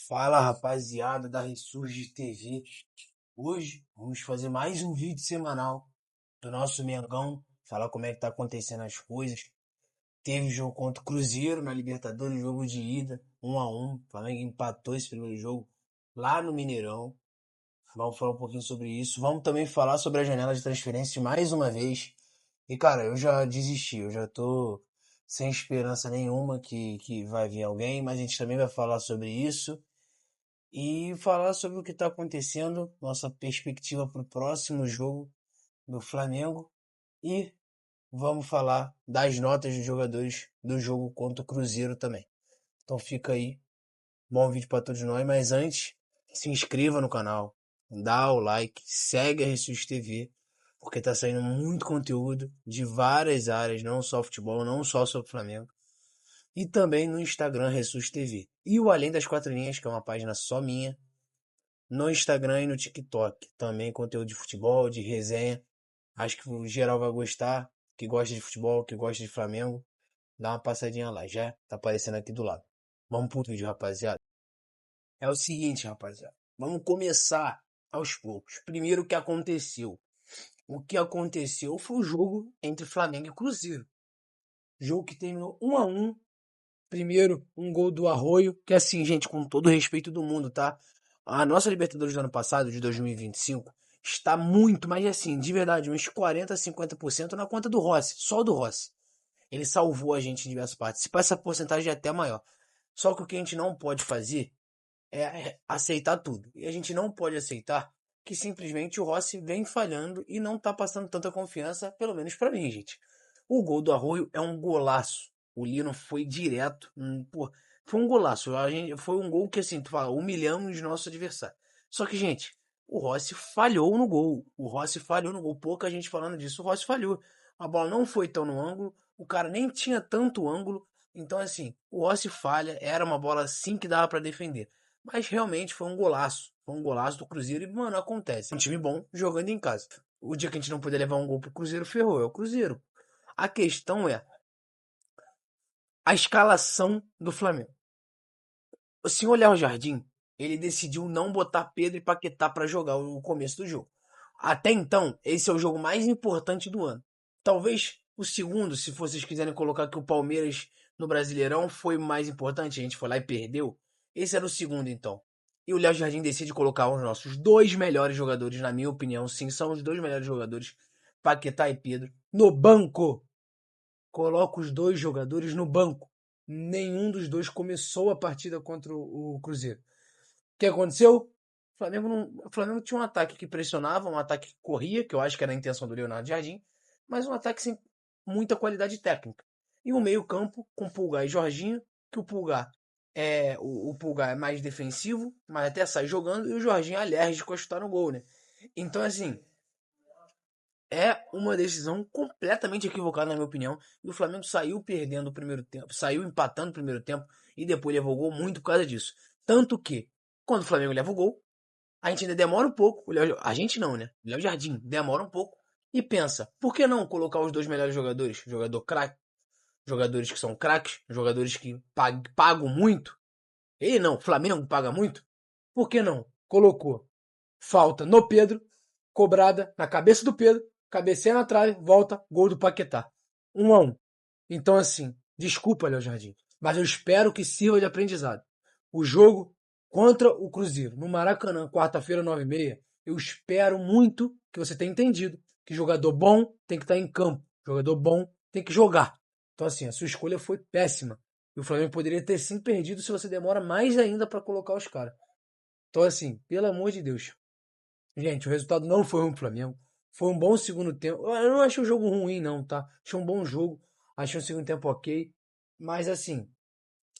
Fala rapaziada da Ressurge TV. Hoje vamos fazer mais um vídeo semanal do nosso Mengão, falar como é que tá acontecendo as coisas. Teve jogo contra o Cruzeiro na Libertadores, jogo de ida, 1-1. O Flamengo empatou esse primeiro jogo lá no Mineirão. Vamos falar um pouquinho sobre isso. Vamos também falar sobre a janela de transferência mais uma vez. E cara, eu já desisti, eu já tô sem esperança nenhuma que vai vir alguém, mas a gente também vai falar sobre isso e falar sobre o que está acontecendo, nossa perspectiva para o próximo jogo do Flamengo e vamos falar das notas dos jogadores do jogo contra o Cruzeiro também. Então fica aí, bom vídeo para todos nós, mas antes, se inscreva no canal, dá o like, segue a Ressus TV, porque tá saindo muito conteúdo de várias áreas, não só futebol, não só sobre o Flamengo. E também no Instagram Ressus TV. E o Além das Quatro Linhas, que é uma página só minha, no Instagram e no TikTok. Também conteúdo de futebol, de resenha. Acho que o geral vai gostar. Que gosta de futebol, que gosta de Flamengo. Dá uma passadinha lá, já tá aparecendo aqui do lado. Vamos pro vídeo, rapaziada. É o seguinte, rapaziada. Vamos começar aos poucos. Primeiro, o que aconteceu? O que aconteceu foi o jogo entre Flamengo e Cruzeiro. Jogo que terminou 1-1. Primeiro, um gol do Arroio, que assim, gente, com todo o respeito do mundo, tá? A nossa Libertadores do ano passado, de 2025, está muito, mas assim, de verdade, uns 40, 50% na conta do Rossi, só do Rossi. Ele salvou a gente em diversas partes. Se essa porcentagem é até maior. Só que o que a gente não pode fazer é aceitar tudo. E a gente não pode aceitar que simplesmente o Rossi vem falhando e não tá passando tanta confiança, pelo menos pra mim, gente. O gol do Arroio é um golaço. O Lino foi direto. Pô, foi um golaço. Foi um gol que, assim, tu fala, humilhamos nosso adversário. Só que, gente, o Rossi falhou no gol. O Rossi falhou no gol. Pouca gente falando disso. O Rossi falhou. A bola não foi tão no ângulo. O cara nem tinha tanto ângulo. Então, assim, o Rossi falha. Era uma bola assim que dava pra defender. Mas realmente foi um golaço. Foi um golaço do Cruzeiro e, mano, acontece. Um time bom jogando em casa. O dia que a gente não puder levar um gol pro Cruzeiro, ferrou. É o Cruzeiro. A questão é a escalação do Flamengo. O senhor Léo Jardim, ele decidiu não botar Pedro e Paquetá para jogar o começo do jogo. Até então, esse é o jogo mais importante do ano. Talvez o segundo, se vocês quiserem colocar que o Palmeiras no Brasileirão foi mais importante, a gente foi lá e perdeu. Esse era o segundo, então. E o Léo Jardim decide colocar os nossos dois melhores jogadores, na minha opinião, sim, são os dois melhores jogadores, Paquetá e Pedro, no banco. Coloca os dois jogadores no banco. Nenhum dos dois começou a partida contra o Cruzeiro. O que aconteceu? O Flamengo tinha um ataque que pressionava, um ataque que corria, que eu acho que era a intenção do Leonardo Jardim, mas um ataque sem muita qualidade técnica. E o meio-campo com Pulgar e Jorginho, que o Pulgar é mais defensivo, mas até sai jogando, e o Jorginho é alérgico a chutar no gol, né? Então, assim, é uma decisão completamente equivocada, na minha opinião. E o Flamengo saiu perdendo o primeiro tempo, saiu empatando o primeiro tempo e depois levou o gol muito por causa disso. Tanto que, quando o Flamengo leva o gol, a gente ainda demora um pouco. A gente não, né? O Léo Jardim demora um pouco e pensa: por que não colocar os dois melhores jogadores? Jogador craque, jogadores que são craques, jogadores que pagam muito. Ele não, o Flamengo paga muito. Por que não? Colocou falta no Pedro, cobrada na cabeça do Pedro, cabeceia na trave, volta, gol do Paquetá. 1-1. Então, assim, desculpa, Léo Jardim, mas eu espero que sirva de aprendizado. O jogo contra o Cruzeiro, no Maracanã, quarta-feira, 9h30, eu espero muito que você tenha entendido que jogador bom tem que estar em campo. Jogador bom tem que jogar. Então, assim, a sua escolha foi péssima. E o Flamengo poderia ter sim perdido se você demora mais ainda para colocar os caras. Então, assim, pelo amor de Deus. Gente, o resultado não foi ruim pro Flamengo. Foi um bom segundo tempo. Eu não achei o jogo ruim, não, tá? Achei um bom jogo. Achei o segundo tempo ok. Mas, assim,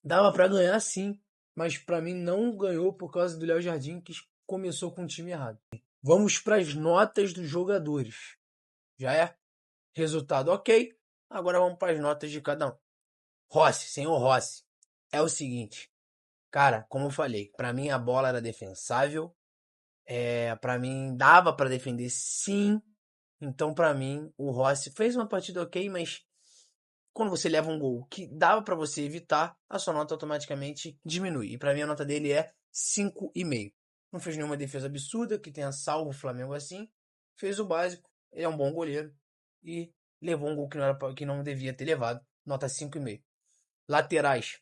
dava pra ganhar sim. Mas pra mim não ganhou por causa do Léo Jardim, que começou com o time errado. Vamos pras notas dos jogadores. Já é? Resultado ok. Agora vamos pras notas de cada um. Rossi, senhor Rossi. É o seguinte. Cara, como eu falei, pra mim a bola era defensável. Para mim dava para defender sim. Então, pra mim, o Rossi fez uma partida ok, mas quando você leva um gol que dava pra você evitar, a sua nota automaticamente diminui. E pra mim a nota dele é 5,5. Não fez nenhuma defesa absurda que tenha salvo o Flamengo assim. Fez o básico. Ele é um bom goleiro. E levou um gol que não devia ter levado. Nota 5,5. Laterais.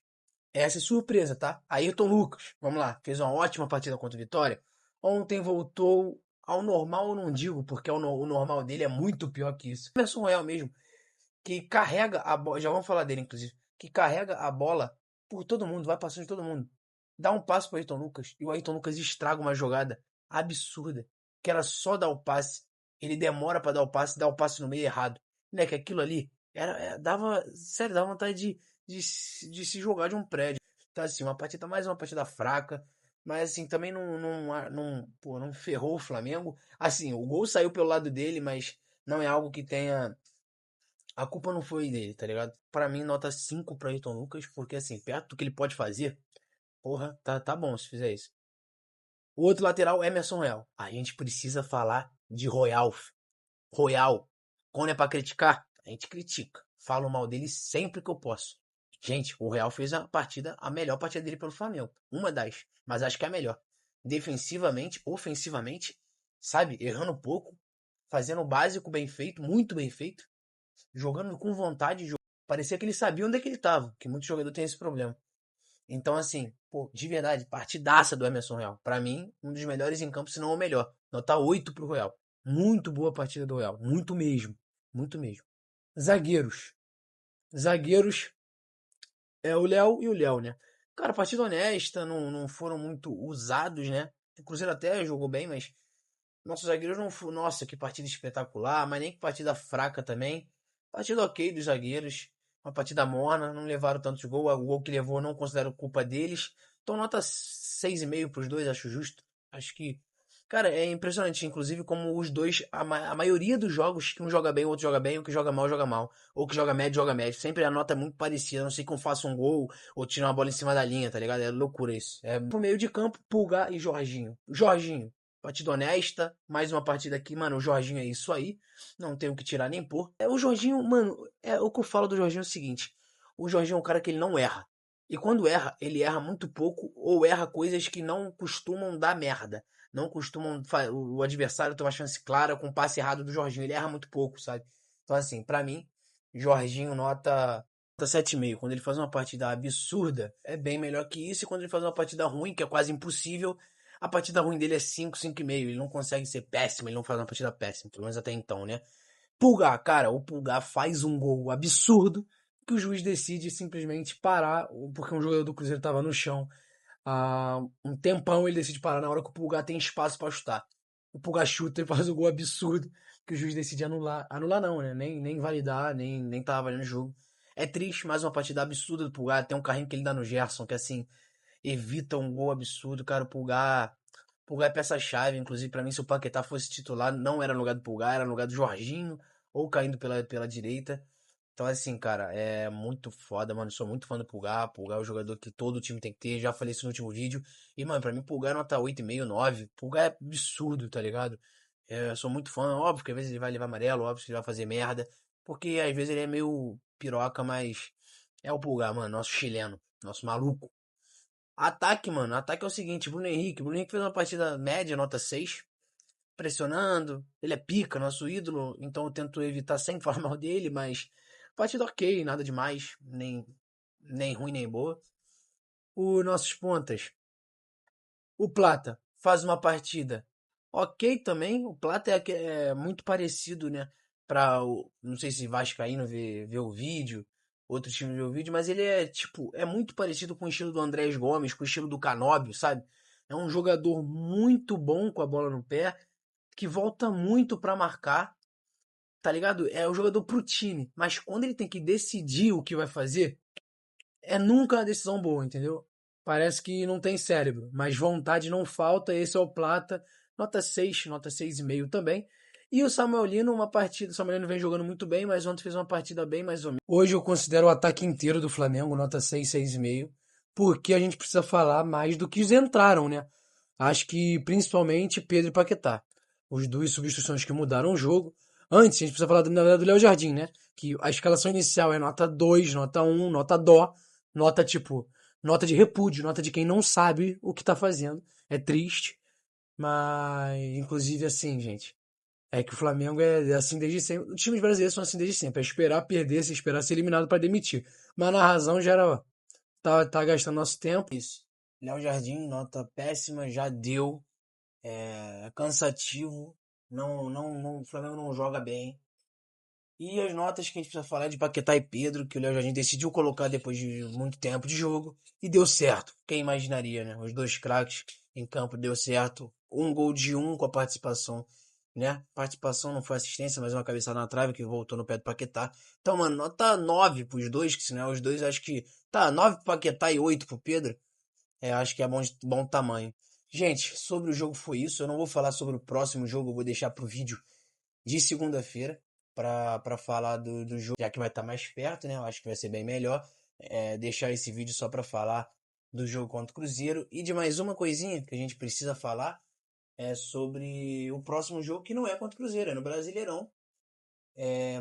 Essa é surpresa, tá? Ayrton Lucas, vamos lá, fez uma ótima partida contra o Vitória. Ontem voltou ao normal, eu não digo, porque o normal dele é muito pior que isso. Emerson Royal mesmo, que carrega a bola, já vamos falar dele inclusive, que carrega a bola por todo mundo, vai passando de todo mundo. Dá um passo pro Ayrton Lucas e o Ayrton Lucas estraga uma jogada absurda, que era só dar o passe. Ele demora pra dar o passe no meio errado. Né, que aquilo ali dava, sério, dava vontade de se jogar de um prédio. Então, assim, mais uma partida fraca, mas assim, também não ferrou o Flamengo. Assim, o gol saiu pelo lado dele, mas não é algo que tenha. A culpa não foi dele, tá ligado? Pra mim, nota 5 pra Ayrton Lucas, porque assim, perto do que ele pode fazer, porra, tá bom se fizer isso. O outro lateral, Emerson Royal. A gente precisa falar de Royal. Royal. Quando é pra criticar, a gente critica. Falo mal dele sempre que eu posso. Gente, o Real fez a melhor partida dele pelo Flamengo. Uma das, mas acho que é a melhor. Defensivamente, ofensivamente, sabe? Errando pouco, fazendo o básico bem feito, muito bem feito, jogando com vontade. Parecia que ele sabia onde é que ele tava, que muito jogador tem esse problema. Então, assim, pô, de verdade, partidaça do Emerson Real. Pra mim, um dos melhores em campo, se não o melhor. Nota 8 pro Real. Muito boa partida do Real. Muito mesmo. Muito mesmo. Zagueiros. Zagueiros é o Léo e o Léo, né? Cara, partida honesta, não foram muito usados, né? O Cruzeiro até jogou bem, mas nossos zagueiros não foram. Nossa, que partida espetacular, mas nem que partida fraca também. Partida ok dos zagueiros. Uma partida morna, não levaram tantos gols. O gol que levou não considero culpa deles. Então, nota 6,5 pros dois, acho justo. Acho que. Cara, é impressionante, inclusive, como os dois, a maioria dos jogos, que um joga bem, o outro joga bem, o que joga mal, joga mal. Ou que joga médio, joga médio. Sempre a nota é muito parecida. Não sei como faça um gol ou tira uma bola em cima da linha, tá ligado? É loucura isso. É pro meio de campo, Pulgar e Jorginho. Jorginho, partida honesta, mais uma partida aqui, mano, o Jorginho é isso aí, não tenho o que tirar nem pôr. O Jorginho, mano, o que eu falo do Jorginho é o seguinte, o Jorginho é um cara que ele não erra, e quando erra, ele erra muito pouco, ou erra coisas que não costumam dar merda, não costumam, o adversário ter uma chance clara com o passe errado do Jorginho, ele erra muito pouco, sabe? Então assim, pra mim, Jorginho nota 7,5. Quando ele faz uma partida absurda, é bem melhor que isso. E quando ele faz uma partida ruim, que é quase impossível, a partida ruim dele é 5, 5,5. Ele não consegue ser péssimo, ele não faz uma partida péssima, pelo menos até então, né? Pulgar, cara, o Pulgar faz um gol absurdo que o juiz decide simplesmente parar, porque um jogador do Cruzeiro tava no chão há um tempão, ele decide parar na hora que o Pulgar tem espaço pra chutar. O Pulgar chuta e faz um gol absurdo que o juiz decide anular. Anular não, né? Nem validar, nem tava valendo o jogo. É triste, mais uma partida absurda do Pulgar. Tem um carrinho que ele dá no Gerson, que assim, evita um gol absurdo, cara. O Pulgar é peça-chave, inclusive pra mim, se o Paquetá fosse titular, não era no lugar do Pulgar, era no lugar do Jorginho, ou caindo pela direita. Então, assim, cara, é muito foda, mano. Sou muito fã do Pulgar. Pulgar é o jogador que todo time tem que ter. Já falei isso no último vídeo. E, mano, pra mim, Pulgar é nota 8,5, 9. Pulgar é absurdo, tá ligado? Eu sou muito fã. Óbvio que às vezes ele vai levar amarelo, óbvio que ele vai fazer merda. Porque às vezes ele é meio piroca, mas é o Pulgar, mano. Nosso chileno. Nosso maluco. Ataque, mano. Ataque é o seguinte: Bruno Henrique. Bruno Henrique fez uma partida média, nota 6 pressionando. Ele é pica, nosso ídolo, então eu tento evitar sempre falar mal dele, mas partida ok, nada demais, nem ruim nem boa. Os nossos pontas, o Plata faz uma partida ok também. O Plata é muito parecido, né? Não sei se Vascaíno vê o vídeo, outro time vê o vídeo, mas ele é tipo, é muito parecido com o estilo do Andrés Gomes, com o estilo do Canóbio, sabe? É um jogador muito bom com a bola no pé, que volta muito pra marcar, tá ligado? É o jogador pro time, mas quando ele tem que decidir o que vai fazer, é nunca uma decisão boa, entendeu? Parece que não tem cérebro, mas vontade não falta, esse é o Plata, nota 6, nota 6,5 também. E o Samuelino, uma partida, o Samuelino vem jogando muito bem, mas ontem fez uma partida bem mais ou menos. Hoje eu considero o ataque inteiro do Flamengo, nota 6, 6,5, porque a gente precisa falar mais do que eles entraram, né? Acho que principalmente Pedro e Paquetá. Os duas substituições que mudaram o jogo. Antes, a gente precisa falar do Léo Jardim, né? Que a escalação inicial é nota 2, nota 1, nota dó, nota tipo, nota de repúdio, nota de quem não sabe o que tá fazendo. É triste, mas inclusive assim, gente, é que o Flamengo é assim desde sempre. Os times brasileiros são assim desde sempre. É esperar perder, se esperar ser eliminado pra demitir. Mas na razão já era, ó, tá gastando nosso tempo. Isso. Léo Jardim, nota péssima, já deu. É cansativo. O Flamengo não joga bem. E as notas que a gente precisa falar é de Paquetá e Pedro, que o Léo Jardim decidiu colocar depois de muito tempo de jogo. E deu certo. Quem imaginaria, né? Os dois craques em campo deu certo. Um gol de um com a participação, né? Participação não foi assistência, mas uma cabeçada na trave que voltou no pé do Paquetá. Então, mano, nota 9 pros dois, que se não é os dois, acho que. Tá, 9 pro Paquetá e 8 pro Pedro. Acho que é bom tamanho. Gente, sobre o jogo foi isso. Eu não vou falar sobre o próximo jogo, eu vou deixar pro vídeo de segunda-feira para falar do jogo, já que vai estar mais perto, né? Eu acho que vai ser bem melhor deixar esse vídeo só para falar do jogo contra o Cruzeiro e de mais uma coisinha que a gente precisa falar é sobre o próximo jogo que não é contra o Cruzeiro, é no Brasileirão.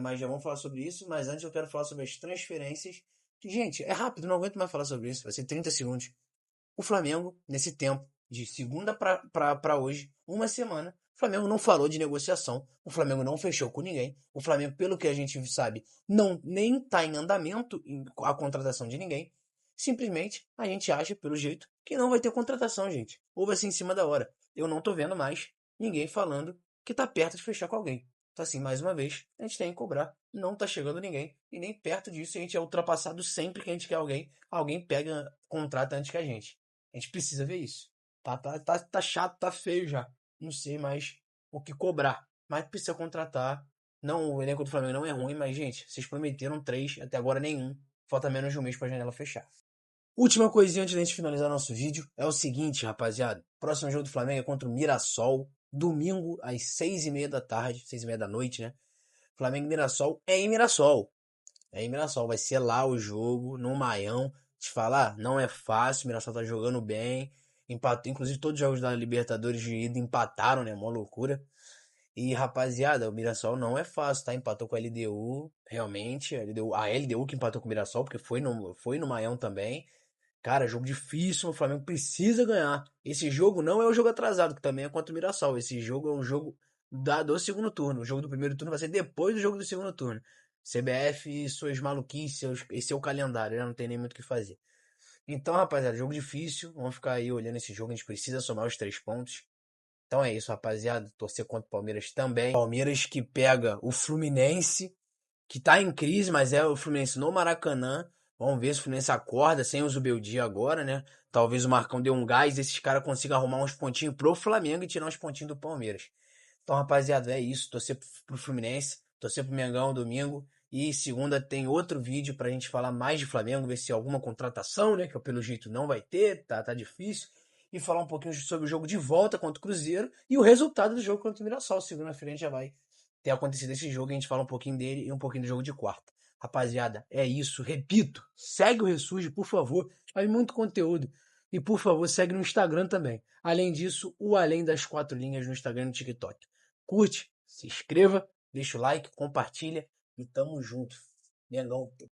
Mas já vamos falar sobre isso. Mas antes eu quero falar sobre as transferências. Que, gente, é rápido, não aguento mais falar sobre isso. Vai ser 30 segundos. O Flamengo, nesse tempo, de segunda para hoje, uma semana, o Flamengo não falou de negociação, o Flamengo não fechou com ninguém, o Flamengo, pelo que a gente sabe, não nem está em andamento a contratação de ninguém. Simplesmente a gente acha, pelo jeito, que não vai ter contratação, gente. Ou vai ser em cima da hora. Eu não tô vendo mais ninguém falando que tá perto de fechar com alguém. Então, assim, mais uma vez, a gente tem que cobrar. Não tá chegando ninguém. E nem perto disso a gente é ultrapassado sempre que a gente quer alguém. Alguém pega, contrata antes que a gente. A gente precisa ver isso. Tá chato, tá feio já. Não sei mais o que cobrar. Mas precisa contratar. Não, o elenco do Flamengo não é ruim, mas, gente, vocês prometeram 3, até agora nenhum. Falta menos de um mês pra janela fechar. Última coisinha antes da gente finalizar nosso vídeo é o seguinte, rapaziada. Próximo jogo do Flamengo é contra o Mirassol. Domingo, às 6h30 da tarde, 6h30 da noite, né? Flamengo e Mirassol é em Mirassol. É em Mirassol, vai ser lá o jogo, no Maião. Te falar, não é fácil, o Mirassol tá jogando bem. Empatou, inclusive todos os jogos da Libertadores de ida empataram, né? Mó loucura. E rapaziada, o Mirassol não é fácil, tá? Empatou com a LDU, realmente. A LDU que empatou com o Mirassol, porque foi no Maião também. Cara, jogo difícil, o Flamengo precisa ganhar. Esse jogo não é o jogo atrasado, que também é contra o Mirassol. Esse jogo é um jogo do segundo turno. O jogo do primeiro turno vai ser depois do jogo do segundo turno. CBF, suas maluquices, esse é o calendário, né? Não tem nem muito o que fazer. Então, rapaziada, jogo difícil. Vamos ficar aí olhando esse jogo. A gente precisa somar os 3 pontos. Então é isso, rapaziada. Torcer contra o Palmeiras também. Palmeiras que pega o Fluminense, que tá em crise, mas é o Fluminense no Maracanã. Vamos ver se o Fluminense acorda sem o Zubeldia agora, né? Talvez o Marcão dê um gás e esses caras consigam arrumar uns pontinhos pro Flamengo e tirar uns pontinhos do Palmeiras. Então, rapaziada, é isso. Torcer pro Fluminense, torcer pro Mengão domingo. E segunda tem outro vídeo pra gente falar mais de Flamengo, ver se alguma contratação, né? Que pelo jeito não vai ter, tá difícil. E falar um pouquinho sobre o jogo de volta contra o Cruzeiro e o resultado do jogo contra o Mirassol. Segunda-feira a gente já vai ter acontecido esse jogo, a gente fala um pouquinho dele e um pouquinho do jogo de quarta. Rapaziada, é isso. Repito, segue o Ressurge, por favor. Faz muito conteúdo. E, por favor, segue no Instagram também. Além disso, o Além das Quatro Linhas no Instagram e no TikTok. Curte, se inscreva, deixa o like, compartilha e tamo junto. Mengão.